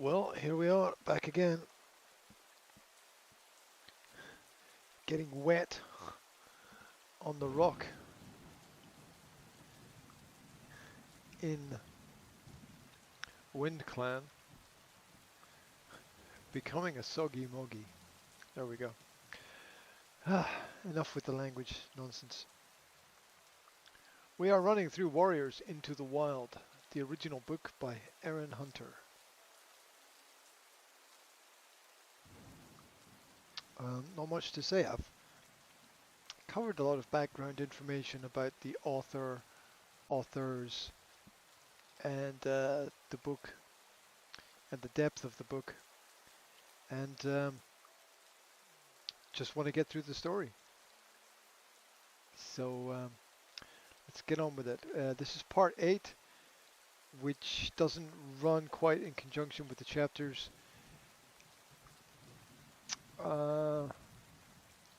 Well, here we are, back again, getting wet on the rock in Wind Clan, becoming a soggy moggy. There we go. Enough with the language nonsense. We are running through Warriors into the Wild, the original book by Aaron Hunter. Not much to say. I've covered a lot of background information about the authors, and the book, and the depth of the book, and just want to get through the story. So let's get on with it. This is part 8, which doesn't run quite in conjunction with the chapters.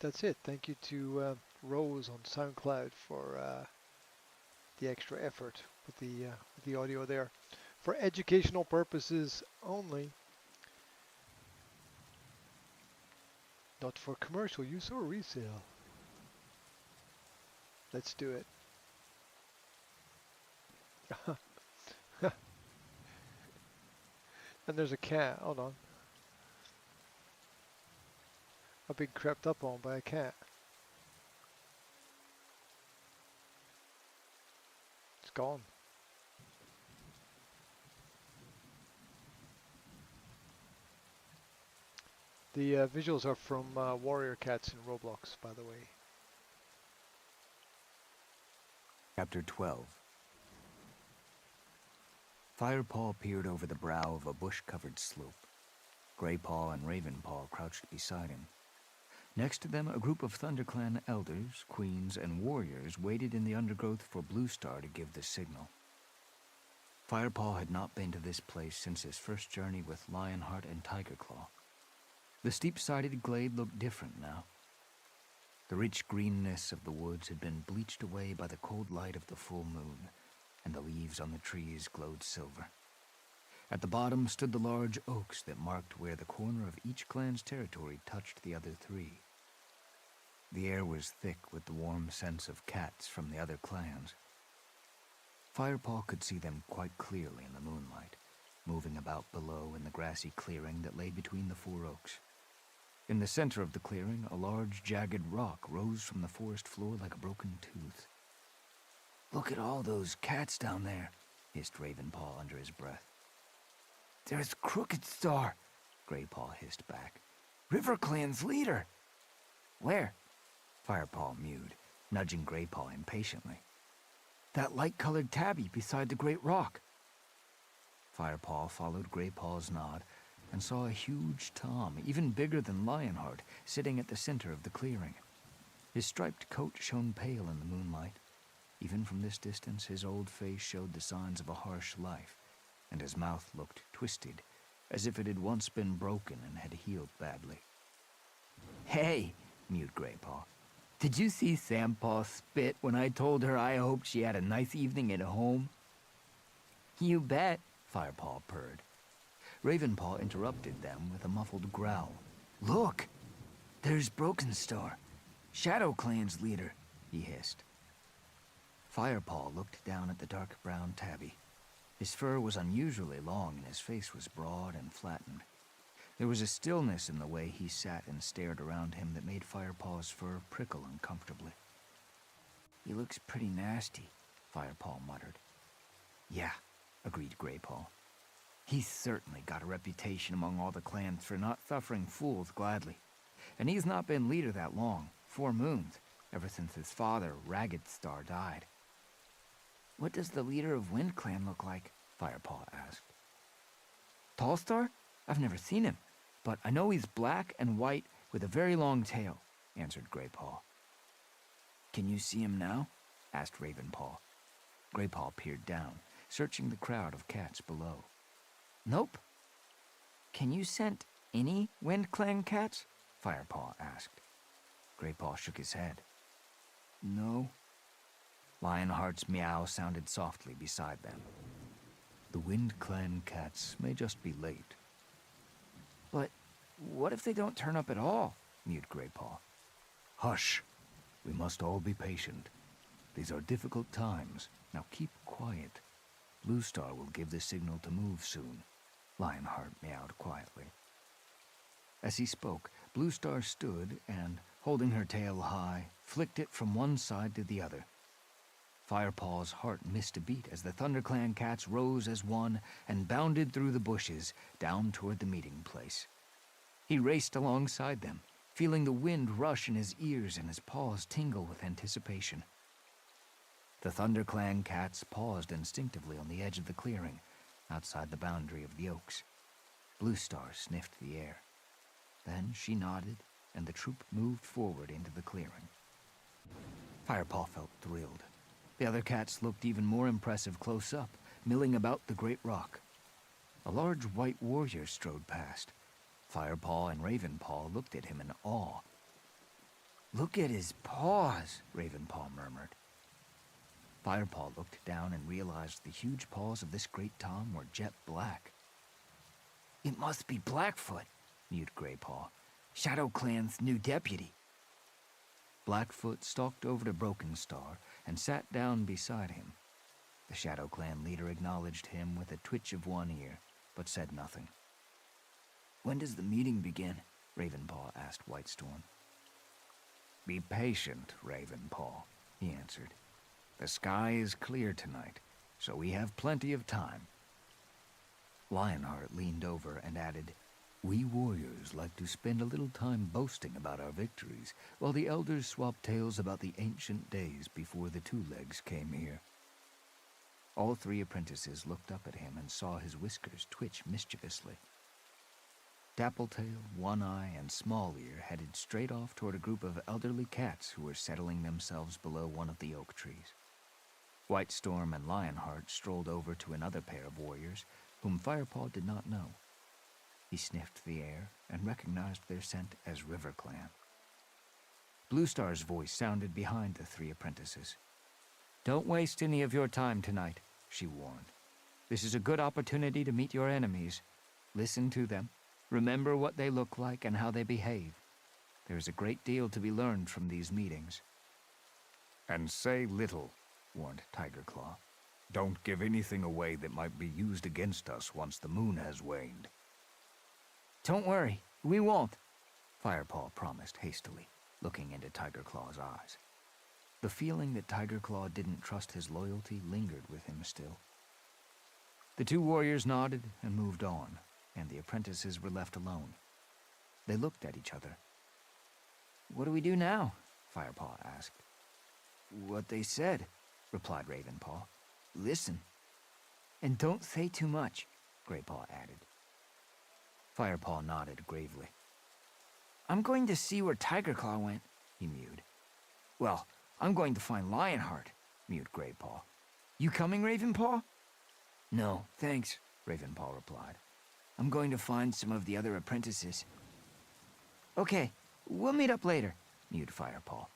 That's it. Thank you to Rose on SoundCloud for the extra effort with the audio there. For educational purposes only, not for commercial use or resale. Let's do it. And there's a cat. Hold on. I've been crept up on by a cat. It's gone. The visuals are from Warrior Cats in Roblox, by the way. Chapter 12. Firepaw peered over the brow of a bush-covered slope. Greypaw and Ravenpaw crouched beside him. Next to them, a group of ThunderClan elders, queens, and warriors waited in the undergrowth for Bluestar to give the signal. Firepaw had not been to this place since his first journey with Lionheart and Tigerclaw. The steep-sided glade looked different now. The rich greenness of the woods had been bleached away by the cold light of the full moon, and the leaves on the trees glowed silver. At the bottom stood the large oaks that marked where the corner of each clan's territory touched the other three. The air was thick with the warm sense of cats from the other clans. Firepaw could see them quite clearly in the moonlight, moving about below in the grassy clearing that lay between the 4 oaks. In the center of the clearing, a large, jagged rock rose from the forest floor like a broken tooth. "Look at all those cats down there," hissed Ravenpaw under his breath. "There's Crooked Star," Greypaw hissed back. "RiverClan's leader." "Where?" Firepaw mewed, nudging Greypaw impatiently. "That light-colored tabby beside the great rock." Firepaw followed Greypaw's nod and saw a huge Tom, even bigger than Lionheart, sitting at the center of the clearing. His striped coat shone pale in the moonlight. Even from this distance, his old face showed the signs of a harsh life, and his mouth looked twisted, as if it had once been broken and had healed badly. "Hey," mewed Greypaw. "Did you see Sampaw spit when I told her I hoped she had a nice evening at home?" "You bet," Firepaw purred. Ravenpaw interrupted them with a muffled growl. "Look! There's Broken Star, Shadow Clan's leader," he hissed. Firepaw looked down at the dark brown tabby. His fur was unusually long and his face was broad and flattened. There was a stillness in the way he sat and stared around him that made Firepaw's fur prickle uncomfortably. "He looks pretty nasty," Firepaw muttered. "Yeah," agreed Greypaw. "He's certainly got a reputation among all the clans for not suffering fools gladly. And he's not been leader that long, 4 moons, ever since his father, Ragged Star, died." "What does the leader of Wind Clan look like?" Firepaw asked. "Tall Star? I've never seen him, but I know he's black and white with a very long tail," answered Greypaw. "Can you see him now?" asked Ravenpaw. Greypaw peered down, searching the crowd of cats below. "Nope." "Can you scent any Wind Clan cats?" Firepaw asked. Greypaw shook his head. "No." Lionheart's meow sounded softly beside them. "The Wind Clan cats may just be late," What if they don't turn up at all? Mewed Greypaw. Hush! We must all be patient. These are difficult times. Now keep quiet. Blue Star will give the signal to move soon. Lionheart meowed quietly. As he spoke, Blue Star stood and, holding her tail high, flicked it from one side to the other. Firepaw's heart missed a beat as the ThunderClan cats rose as one and bounded through the bushes down toward the meeting place. He raced alongside them, feeling the wind rush in his ears and his paws tingle with anticipation. The ThunderClan cats paused instinctively on the edge of the clearing, outside the boundary of the oaks. Blue Star sniffed the air. Then she nodded, and the troop moved forward into the clearing. Firepaw felt thrilled. The other cats looked even more impressive close up, milling about the great rock. A large white warrior strode past. Firepaw and Ravenpaw looked at him in awe. "Look at his paws," Ravenpaw murmured. Firepaw looked down and realized the huge paws of this great Tom were jet black. "It must be Blackfoot," mewed Greypaw, ShadowClan's new deputy. Blackfoot stalked over to Broken Star and sat down beside him. The ShadowClan leader acknowledged him with a twitch of one ear, but said nothing. "When does the meeting begin?" Ravenpaw asked Whitestorm. "Be patient, Ravenpaw," he answered. "The sky is clear tonight, so we have plenty of time." Lionheart leaned over and added, "We warriors like to spend a little time boasting about our victories, while the elders swap tales about the ancient days before the Two Legs came here." All three apprentices looked up at him and saw his whiskers twitch mischievously. Dappletail, One Eye, and Small Ear headed straight off toward a group of elderly cats who were settling themselves below one of the oak trees. Whitestorm and Lionheart strolled over to another pair of warriors, whom Firepaw did not know. He sniffed the air and recognized their scent as RiverClan. Blue Star's voice sounded behind the three apprentices. "Don't waste any of your time tonight," she warned. "This is a good opportunity to meet your enemies. Listen to them. Remember what they look like and how they behave. There is a great deal to be learned from these meetings." "And say little," warned Tigerclaw. "Don't give anything away that might be used against us once the moon has waned." "Don't worry, we won't," Firepaw promised hastily, looking into Tigerclaw's eyes. The feeling that Tigerclaw didn't trust his loyalty lingered with him still. The two warriors nodded and moved on, and the apprentices were left alone. They looked at each other. "What do we do now?" Firepaw asked. "What they said," replied Ravenpaw. "Listen. And don't say too much," Greypaw added. Firepaw nodded gravely. "I'm going to see where Tigerclaw went," he mewed. "Well, I'm going to find Lionheart," mewed Greypaw. "You coming, Ravenpaw?" "No, thanks," Ravenpaw replied. "I'm going to find some of the other apprentices." "Okay, we'll meet up later," mewed Firepaw,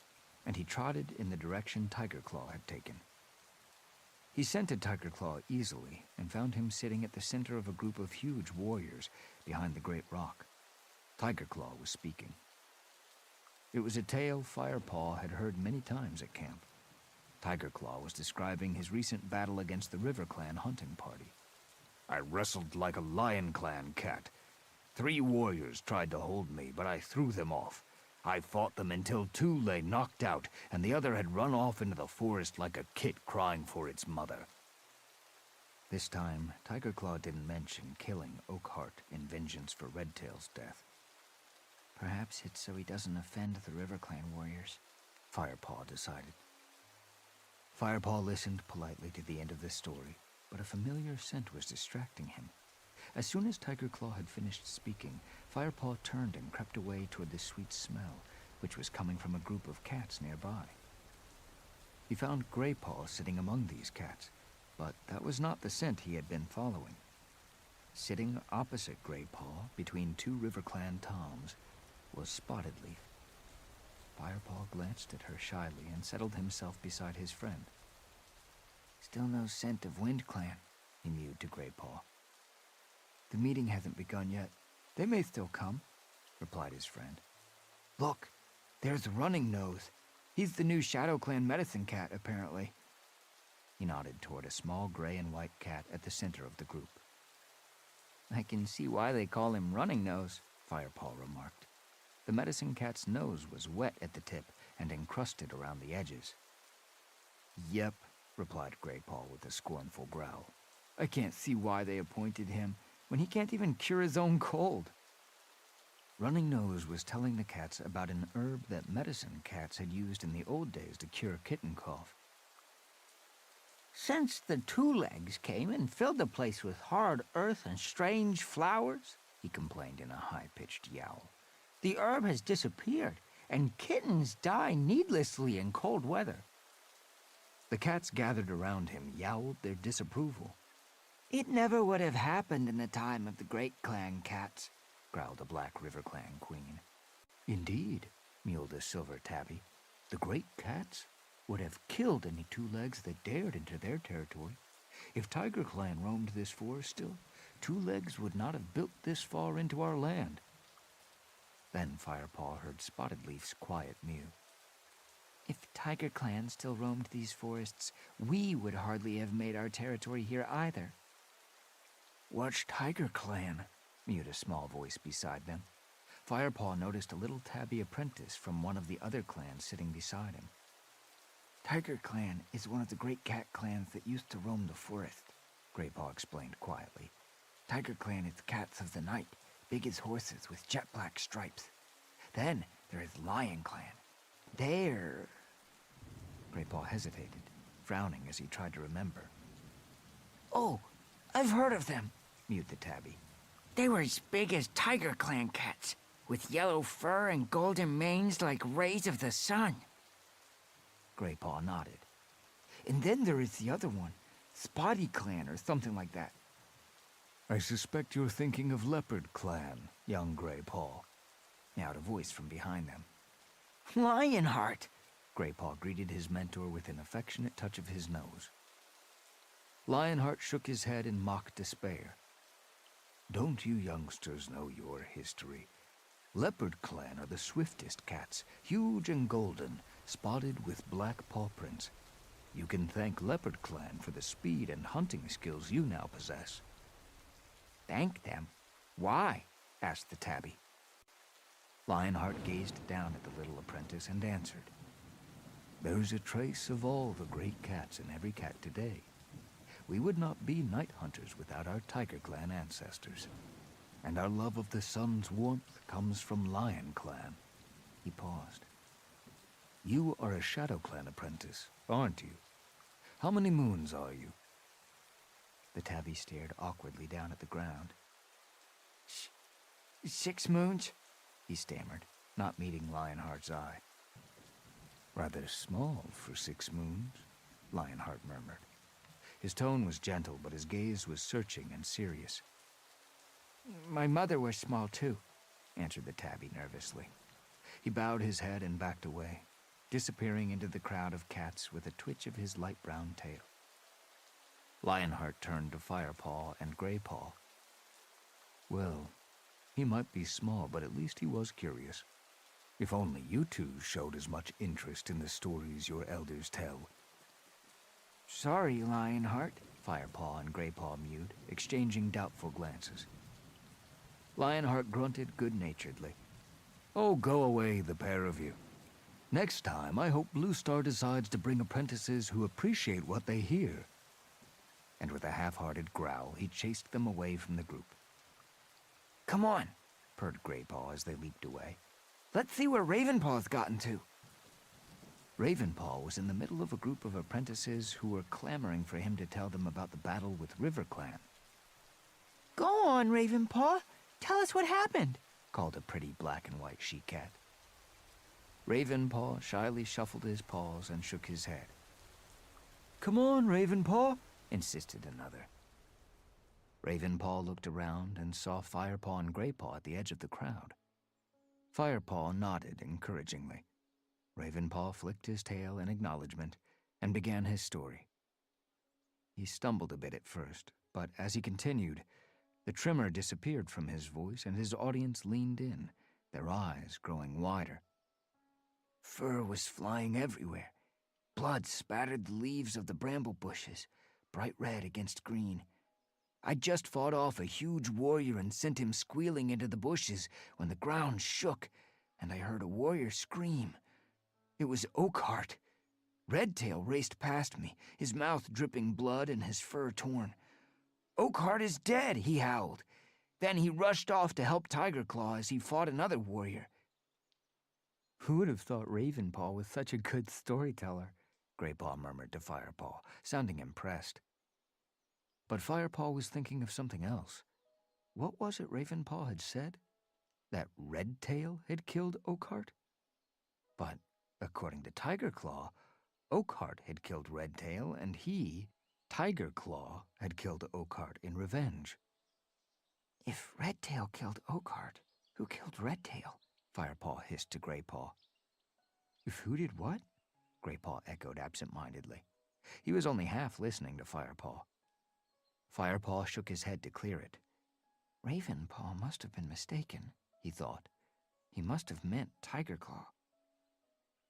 and he trotted in the direction Tigerclaw had taken. He scented Tigerclaw easily and found him sitting at the center of a group of huge warriors behind the great rock. Tigerclaw was speaking. It was a tale Firepaw had heard many times at camp. Tigerclaw was describing his recent battle against the RiverClan hunting party. "I wrestled like a LionClan cat. 3 warriors tried to hold me, but I threw them off. I fought them until 2 lay knocked out, and the other had run off into the forest like a kit crying for its mother." This time, Tigerclaw didn't mention killing Oakheart in vengeance for Redtail's death. "Perhaps it's so he doesn't offend the RiverClan warriors," Firepaw decided. Firepaw listened politely to the end of the story, but a familiar scent was distracting him. As soon as Tigerclaw had finished speaking, Firepaw turned and crept away toward the sweet smell, which was coming from a group of cats nearby. He found Greypaw sitting among these cats, but that was not the scent he had been following. Sitting opposite Greypaw, between 2 RiverClan Toms, was Spotted Leaf. Firepaw glanced at her shyly and settled himself beside his friend. "Still no scent of WindClan," he mewed to Greypaw. "The meeting hasn't begun yet. They may still come. replied his friend. Look, there's Running Nose. He's the new Shadow Clan medicine cat, apparently. He nodded toward a small gray and white cat at the center of the group. I can see why they call him Running Nose, Firepaw remarked. The medicine cat's nose was wet at the tip and encrusted around the edges. Yep, replied Graypaw with a scornful growl. I can't see why they appointed him when he can't even cure his own cold. Running Nose was telling the cats about an herb that medicine cats had used in the old days to cure kitten cough. Since the Two Legs came and filled the place with hard earth and strange flowers, he complained in a high-pitched yowl, the herb has disappeared, and kittens die needlessly in cold weather. The cats gathered around him yowled their disapproval. It never would have happened in the time of the Great Clan cats, growled a Black River Clan queen. Indeed, mewed a Silver Tabby. The great cats would have killed any Two Legs that dared into their territory. If Tiger Clan roamed this forest still, Two Legs would not have built this far into our land. Then Firepaw heard Spotted Leaf's quiet mew. If Tiger Clan still roamed these forests, we would hardly have made our territory here either. What's Tiger Clan? Mewed a small voice beside them. Firepaw noticed a little tabby apprentice from one of the other clans sitting beside him. Tiger Clan is one of the great cat clans that used to roam the forest, Graypaw explained quietly. Tiger Clan is cats of the night, big as horses with jet black stripes. Then there is Lion Clan. They're... Graypaw hesitated, frowning as he tried to remember. Oh, I've heard of them, mewed the tabby. They were as big as Tiger Clan cats, with yellow fur and golden manes like rays of the sun. Graypaw nodded. And then there is the other one, Spotty Clan or something like that. I suspect you're thinking of Leopard Clan, young Graypaw, meowed a voice from behind them. Lionheart, Graypaw greeted his mentor with an affectionate touch of his nose. Lionheart shook his head in mock despair. Don't you youngsters know your history? Leopard Clan are the swiftest cats, huge and golden, spotted with black paw prints. You can thank Leopard Clan for the speed and hunting skills you now possess. Thank them? Why? Asked the tabby. Lionheart gazed down at the little apprentice and answered. There's a trace of all the great cats in every cat today. We would not be night hunters without our Tiger Clan ancestors. And our love of the sun's warmth comes from Lion Clan. He paused. You are a Shadow Clan apprentice, aren't you? How many moons are you? The tabby stared awkwardly down at the ground. 6 moons, he stammered, not meeting Lionheart's eye. Rather small for 6 moons, Lionheart murmured. His tone was gentle, but his gaze was searching and serious. My mother was small too, answered the tabby nervously. He bowed his head and backed away, disappearing into the crowd of cats with a twitch of his light brown tail. Lionheart turned to Firepaw and Graypaw. Well, he might be small, but at least he was curious. If only you two showed as much interest in the stories your elders tell. Sorry, Lionheart, Firepaw and Graypaw mewed, exchanging doubtful glances. Lionheart grunted good-naturedly. Oh, go away, the pair of you. Next time, I hope Blue Star decides to bring apprentices who appreciate what they hear. And with a half-hearted growl, he chased them away from the group. Come on, purred Graypaw as they leaped away. Let's see where Ravenpaw's gotten to. Ravenpaw was in the middle of a group of apprentices who were clamoring for him to tell them about the battle with River Clan. Go on, Ravenpaw. Tell us what happened, called a pretty black and white she-cat. Ravenpaw shyly shuffled his paws and shook his head. Come on, Ravenpaw, insisted another. Ravenpaw looked around and saw Firepaw and Graypaw at the edge of the crowd. Firepaw nodded encouragingly. Ravenpaw flicked his tail in acknowledgement and began his story. He stumbled a bit at first, but as he continued, the tremor disappeared from his voice and his audience leaned in, their eyes growing wider. Fur was flying everywhere. Blood spattered the leaves of the bramble bushes, bright red against green. I'd just fought off a huge warrior and sent him squealing into the bushes when the ground shook, and I heard a warrior scream. It was Oakheart. Redtail raced past me, his mouth dripping blood and his fur torn. "Oakheart is dead," he howled. Then he rushed off to help Tigerclaw as he fought another warrior. "Who would have thought Ravenpaw was such a good storyteller?" Greypaw murmured to Firepaw, sounding impressed. But Firepaw was thinking of something else. What was it Ravenpaw had said? That Redtail had killed Oakheart? But, according to Tigerclaw, Oakheart had killed Redtail, and he, Tigerclaw, had killed Oakheart in revenge. "If Redtail killed Oakheart, who killed Redtail?" Firepaw hissed to Greypaw. "If who did what?" Greypaw echoed absent-mindedly. He was only half listening to Firepaw. Firepaw shook his head to clear it. Ravenpaw must have been mistaken, he thought. He must have meant Tigerclaw.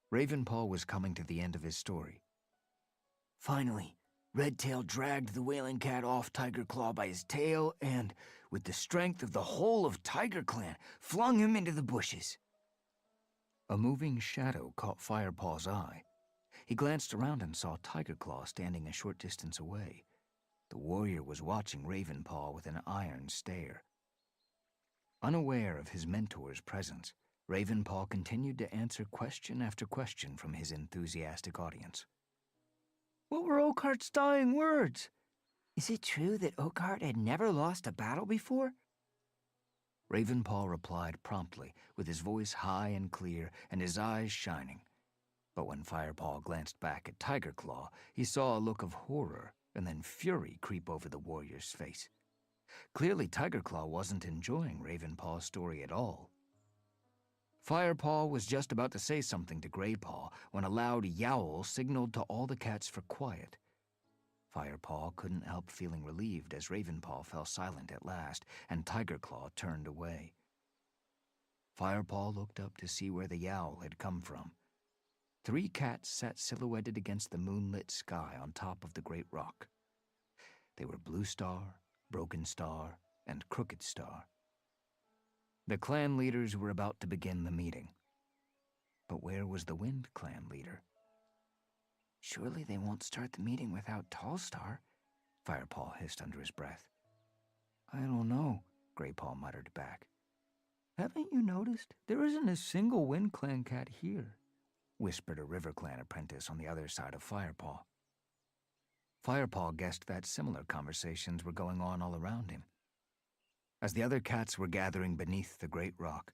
Ravenpaw was coming to the end of his story. Finally, Redtail dragged the Wailing Cat off Tigerclaw by his tail and, with the strength of the whole of Tiger Clan, flung him into the bushes. A moving shadow caught Firepaw's eye. He glanced around and saw Tigerclaw standing a short distance away. The warrior was watching Ravenpaw with an iron stare. Unaware of his mentor's presence, Ravenpaw continued to answer question after question from his enthusiastic audience. "What were Oakheart's dying words? Is it true that Oakheart had never lost a battle before?" Ravenpaw replied promptly, with his voice high and clear and his eyes shining. But when Firepaw glanced back at Tigerclaw, he saw a look of horror and then fury creep over the warrior's face. Clearly, Tigerclaw wasn't enjoying Ravenpaw's story at all. Firepaw was just about to say something to Greypaw when a loud yowl signaled to all the cats for quiet. Firepaw couldn't help feeling relieved as Ravenpaw fell silent at last and Tigerclaw turned away. Firepaw looked up to see where the yowl had come from. 3 cats sat silhouetted against the moonlit sky on top of the great rock. They were Blue Star, Broken Star, and Crooked Star. The clan leaders were about to begin the meeting. But where was the Wind Clan leader? "Surely they won't start the meeting without Tall Star," Firepaw hissed under his breath. "I don't know," Greypaw muttered back. "Haven't you noticed there isn't a single Wind Clan cat here?" whispered a River Clan apprentice on the other side of Firepaw. Firepaw guessed that similar conversations were going on all around him. As the other cats were gathering beneath the great rock,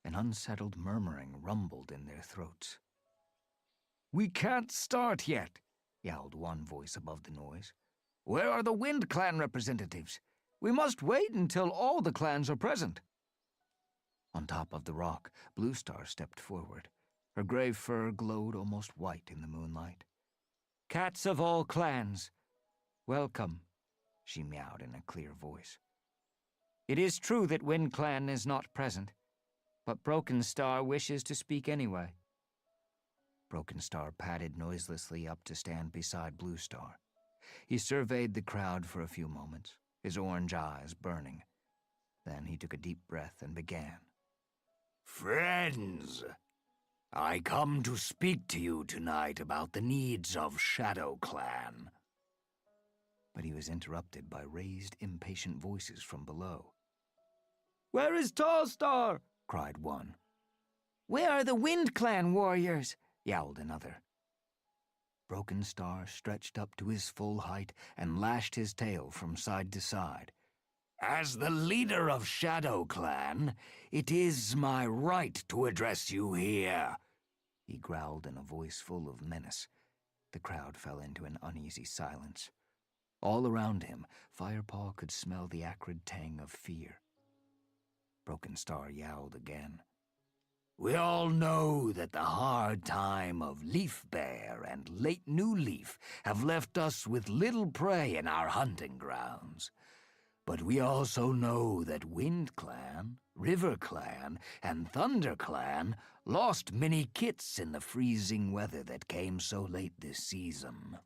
an unsettled murmuring rumbled in their throats. "We can't start yet," yowled one voice above the noise. "Where are the Wind Clan representatives? We must wait until all the clans are present." On top of the rock, Blue Star stepped forward. Her gray fur glowed almost white in the moonlight. "Cats of all clans, welcome," she meowed in a clear voice. "It is true that Wind Clan is not present, but Broken Star wishes to speak anyway." Broken Star padded noiselessly up to stand beside Blue Star. He surveyed the crowd for a few moments, his orange eyes burning. Then he took a deep breath and began. "Friends, I come to speak to you tonight about the needs of Shadow Clan." But he was interrupted by raised, impatient voices from below. "Where is Tall Star?" cried one. "Where are the Wind Clan warriors?" yowled another. Broken Star stretched up to his full height and lashed his tail from side to side. "As the leader of Shadow Clan, it is my right to address you here," he growled in a voice full of menace. The crowd fell into an uneasy silence. All around him, Firepaw could smell the acrid tang of fear. Broken Star yowled again. "We all know that the hard time of Leaf Bear and Late New Leaf have left us with little prey in our hunting grounds. But we also know that Wind Clan, River Clan, and Thunder Clan lost many kits in the freezing weather that came so late this season.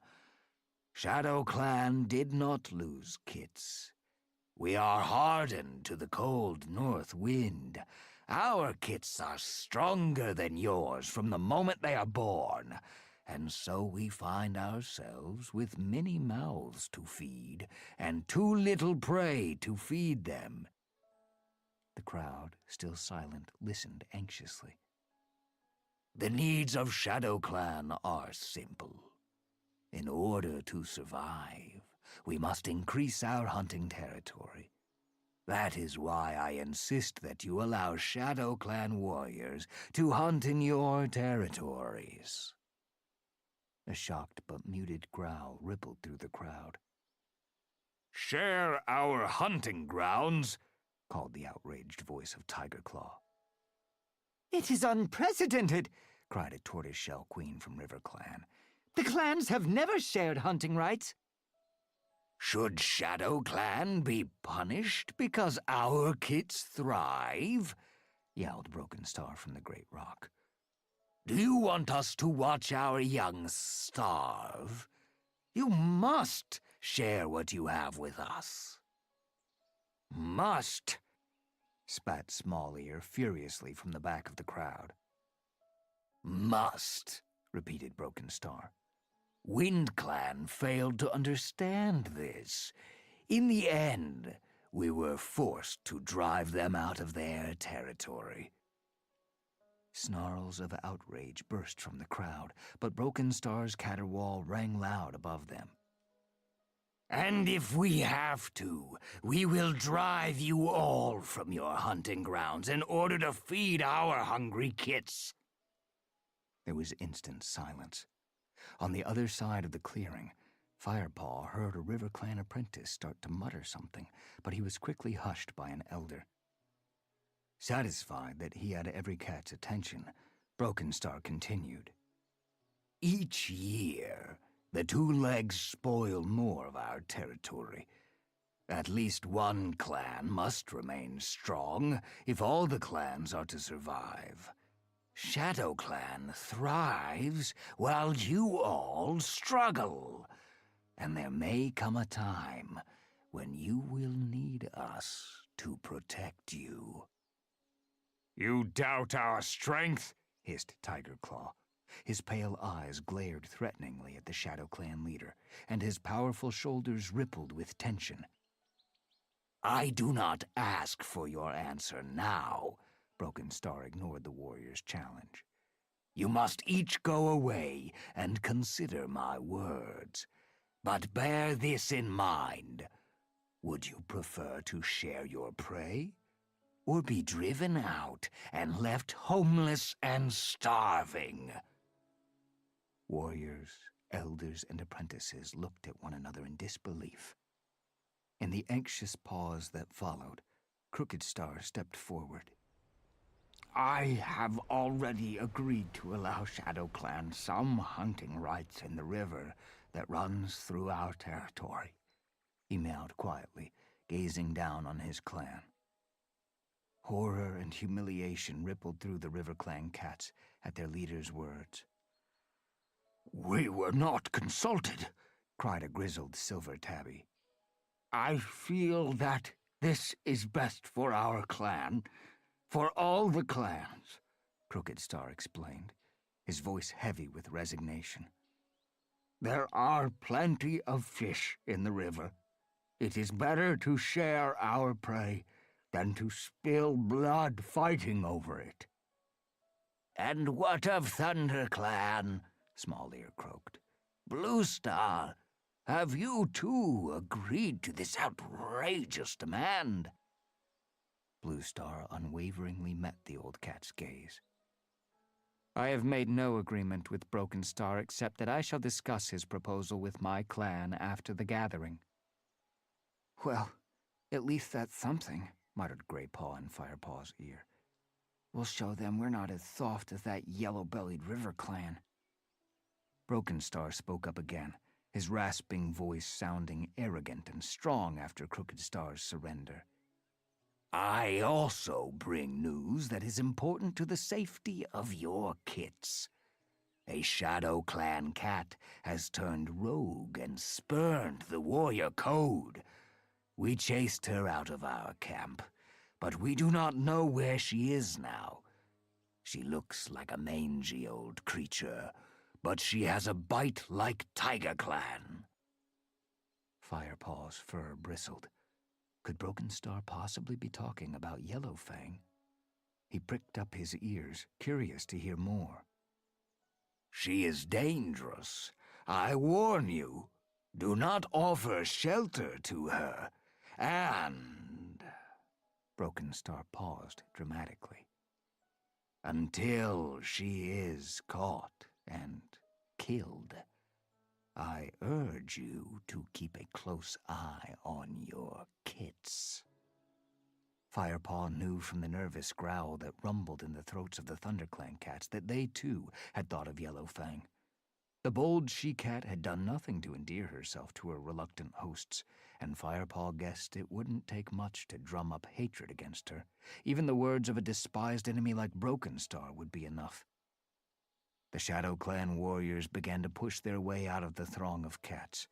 Shadow Clan did not lose kits. We are hardened to the cold north wind. Our kits are stronger than yours from the moment they are born, and so we find ourselves with many mouths to feed and too little prey to feed them. The crowd, still silent, listened anxiously. The needs of Shadow Clan are simple. In order to survive, we must increase our hunting territory. That is why I insist that you allow Shadow Clan warriors to hunt in your territories. A shocked but muted growl rippled through the crowd. Share our hunting grounds, called the outraged voice of Tiger Claw. It is unprecedented, cried a tortoiseshell queen from River Clan. The clans have never shared hunting rights. Should Shadow Clan be punished because our kits thrive? Yelled Broken Star from the Great Rock. Do you want us to watch our young starve? You must share what you have with us. Must, spat Small Ear furiously from the back of the crowd. Must, repeated Broken Star. Wind Clan failed to understand this. In the end, we were forced to drive them out of their territory. Snarls of outrage burst from the crowd, but Broken Star's caterwaul rang loud above them. And if we have to, we will drive you all from your hunting grounds in order to feed our hungry kits. There was instant silence. On the other side of the clearing, Firepaw heard a River Clan apprentice start to mutter something, but he was quickly hushed by an elder. Satisfied that he had every cat's attention, Broken Star continued. Each year, the two legs spoil more of our territory. At least one clan must remain strong if all the clans are to survive. Shadow Clan thrives while you all struggle. And there may come a time when you will need us to protect you. You doubt our strength? Hissed Tiger Claw. His pale eyes glared threateningly at the Shadow Clan leader, and his powerful shoulders rippled with tension. I do not ask for your answer now. Broken Star ignored the warrior's challenge. You must each go away and consider my words. But bear this in mind. Would you prefer to share your prey? Or be driven out and left homeless and starving? Warriors, elders, and apprentices looked at one another in disbelief. In the anxious pause that followed, Crooked Star stepped forward. I have already agreed to allow Shadow Clan some hunting rights in the river that runs through our territory, he meowed quietly, gazing down on his clan. Horror and humiliation rippled through the River Clan cats at their leader's words. We were not consulted, cried a grizzled silver tabby. I feel that this is best for our clan, for all the clans, Crooked Star explained, his voice heavy with resignation. There are plenty of fish in the river. It is better to share our prey than to spill blood fighting over it. And what of Thunder Clan? Small Ear croaked. Blue Star, have you too agreed to this outrageous demand? Blue Star unwaveringly met the old cat's gaze. I have made no agreement with Broken Star except that I shall discuss his proposal with my clan after the gathering. Well, at least that's something, muttered Graypaw in Firepaw's ear. We'll show them we're not as soft as that yellow-bellied River Clan. Broken Star spoke up again, his rasping voice sounding arrogant and strong after Crooked Star's surrender. I also bring news that is important to the safety of your kits. A Shadow Clan cat has turned rogue and spurned the warrior code. We chased her out of our camp, but we do not know where she is now. She looks like a mangy old creature, but she has a bite like Tiger Clan. Firepaw's fur bristled. Could Broken Star possibly be talking about Yellowfang? He pricked up his ears, curious to hear more. She is dangerous. I warn you. Do not offer shelter to her. And... Broken Star paused dramatically. Until she is caught and killed, I urge you to keep a close eye on your kits. Firepaw knew from the nervous growl that rumbled in the throats of the ThunderClan cats that they, too, had thought of Yellowfang. The bold she-cat had done nothing to endear herself to her reluctant hosts, and Firepaw guessed it wouldn't take much to drum up hatred against her. Even the words of a despised enemy like Broken Star would be enough. The Shadow Clan warriors began to push their way out of the throng of cats.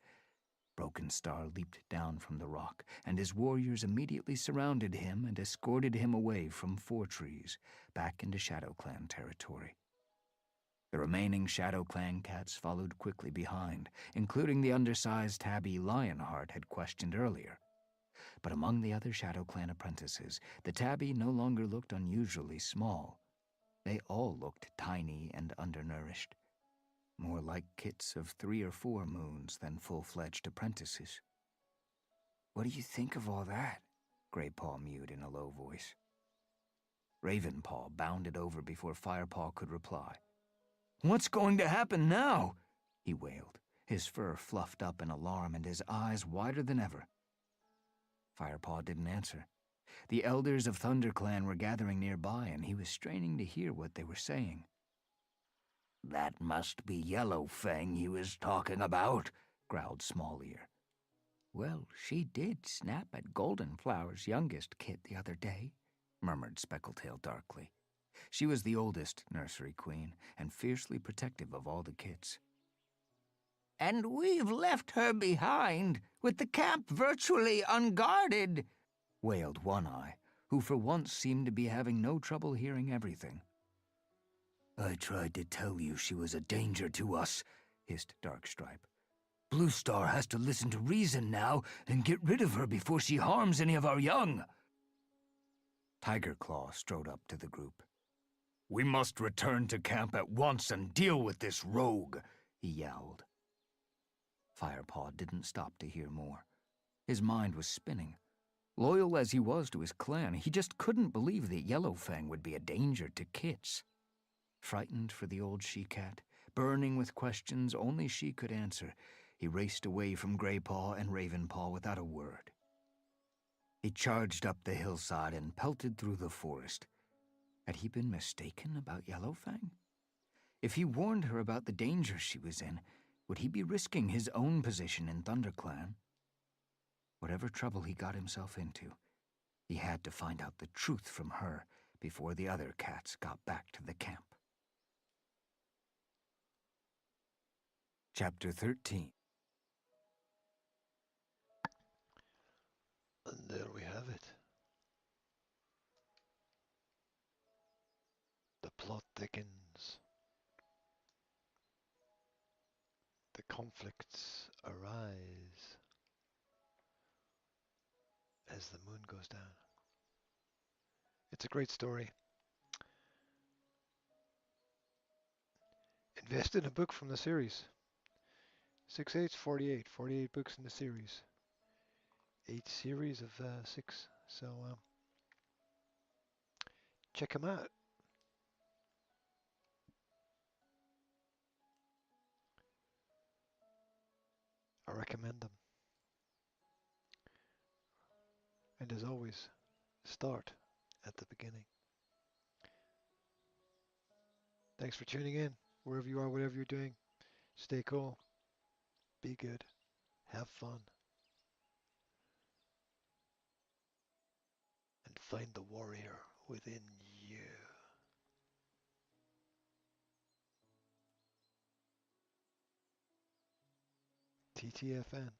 Broken Star leaped down from the rock, and his warriors immediately surrounded him and escorted him away from Four Trees, back into Shadow Clan territory. The remaining Shadow Clan cats followed quickly behind, including the undersized tabby Lionheart had questioned earlier. But among the other Shadow Clan apprentices, the tabby no longer looked unusually small. They all looked tiny and undernourished, more like kits of 3 or 4 moons than full-fledged apprentices. What do you think of all that? Greypaw mewed in a low voice. Ravenpaw bounded over before Firepaw could reply. What's going to happen now? He wailed, his fur fluffed up in alarm and his eyes wider than ever. Firepaw didn't answer. The elders of ThunderClan were gathering nearby, and he was straining to hear what they were saying. That must be Yellowfang he was talking about, growled Smallear. Well, she did snap at Goldenflower's youngest kid the other day, murmured Speckletail darkly. She was the oldest nursery queen, and fiercely protective of all the kits. And we've left her behind, with the camp virtually unguarded, wailed One Eye, who for once seemed to be having no trouble hearing everything. I tried to tell you she was a danger to us, hissed Darkstripe. Blue Star has to listen to reason now and get rid of her before she harms any of our young. Tigerclaw strode up to the group. We must return to camp at once and deal with this rogue, he yowled. Firepaw didn't stop to hear more. His mind was spinning. Loyal as he was to his clan, he just couldn't believe that Yellowfang would be a danger to kits. Frightened for the old she-cat, burning with questions only she could answer, he raced away from Greypaw and Ravenpaw without a word. He charged up the hillside and pelted through the forest. Had he been mistaken about Yellowfang? If he warned her about the danger she was in, would he be risking his own position in ThunderClan? Whatever trouble he got himself into, he had to find out the truth from her before the other cats got back to the camp. Chapter 13. And there we have it. The plot thickens. The conflicts arise as the moon goes down. It's a great story. Invest in a book from the series. 6/8's 48. 48 books in the series. 8 series of 6. So check them out. I recommend them. And as always, start at the beginning. Thanks for tuning in. Wherever you are, whatever you're doing, stay cool. Be good. Have fun. And find the warrior within you. TTFN.